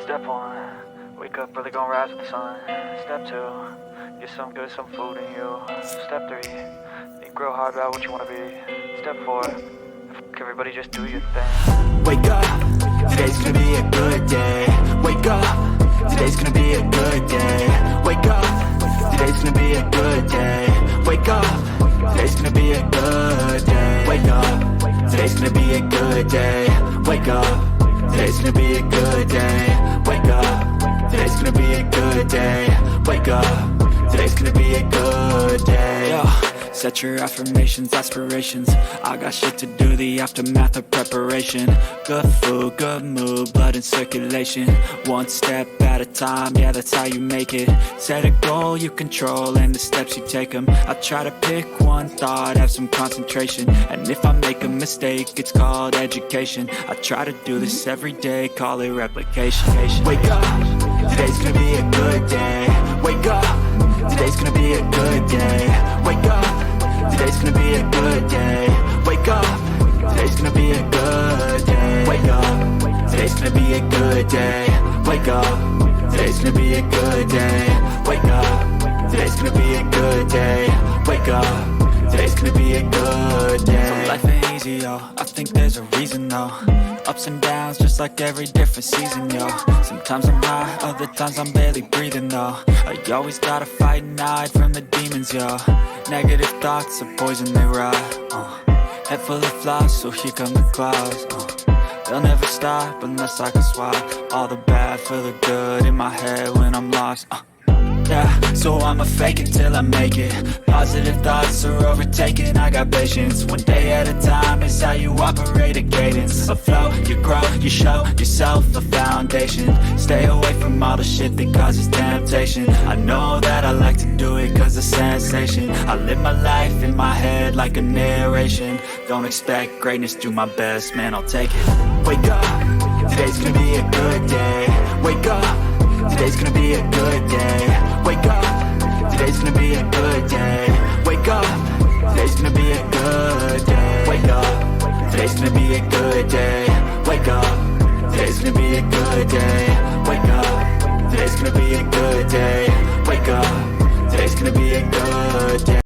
Step 1, wake up early, gonna rise with the sun. Step 2, get some good, some food in you. Step 3, think real hard about what you wanna be. Step 4, everybody just do your thing. Wake up, today's gonna be a good day. Wake up, today's gonna be a good day. Wake up, today's gonna be a good day. Wake up, today's gonna be a good day. Wake up, today's gonna be a good day. Wake up, today's gonna be a good day. Wake up, today's gonna be a good day. Wake up, today's gonna be a good day. Yo. Set your affirmations, aspirations. I got shit to do, the aftermath of preparation. Good food, good mood, blood in circulation. One step at a time, yeah, that's how you make it. Set a goal you control and the steps you take them. I try to pick one thought, have some concentration. And if I make a mistake, it's called education. I try to do this every day, call it replication. Wake up, today's gonna be a good day. Wake up, today's gonna be a good day. Wake up, today's gonna be a good day. Wake up, today's gonna be a good day. Wake up, today's gonna be a good day. Wake up, today's gonna be a good day. Wake up, today's gonna be a good day. Wake up, today's gonna be a good day. So life ain't easy, yo, I think there's a reason though. Ups and downs, just like every different season, yo. Sometimes I'm high, other times I'm barely breathing, though. I always gotta fight and hide from the demons, yo. Negative thoughts are poison, they rot. Head full of flies, so here come the clouds. They'll never stop unless I can swap all the bad for the good in my head when I'm lost. Yeah, so I'ma fake it till I make it. Positive thoughts are overtaken, I got patience. One day at a time is how you operate a cadence. A flow, you grow, you show yourself a foundation. Stay away from all the shit that causes temptation. I know that I like to do it cause it's sensation. I live my life in my head like a narration. Don't expect greatness, do my best, man, I'll take it. Wake up, today's gonna be a good day. Wake up, today's gonna be a good day. Wake up, today's gonna be a good day. Wake up, today's gonna be a good day. Wake up, today's gonna be a good day. Wake up, today's gonna be a good day. Wake up, today's gonna be a good day. Wake up, today's gonna be a good day.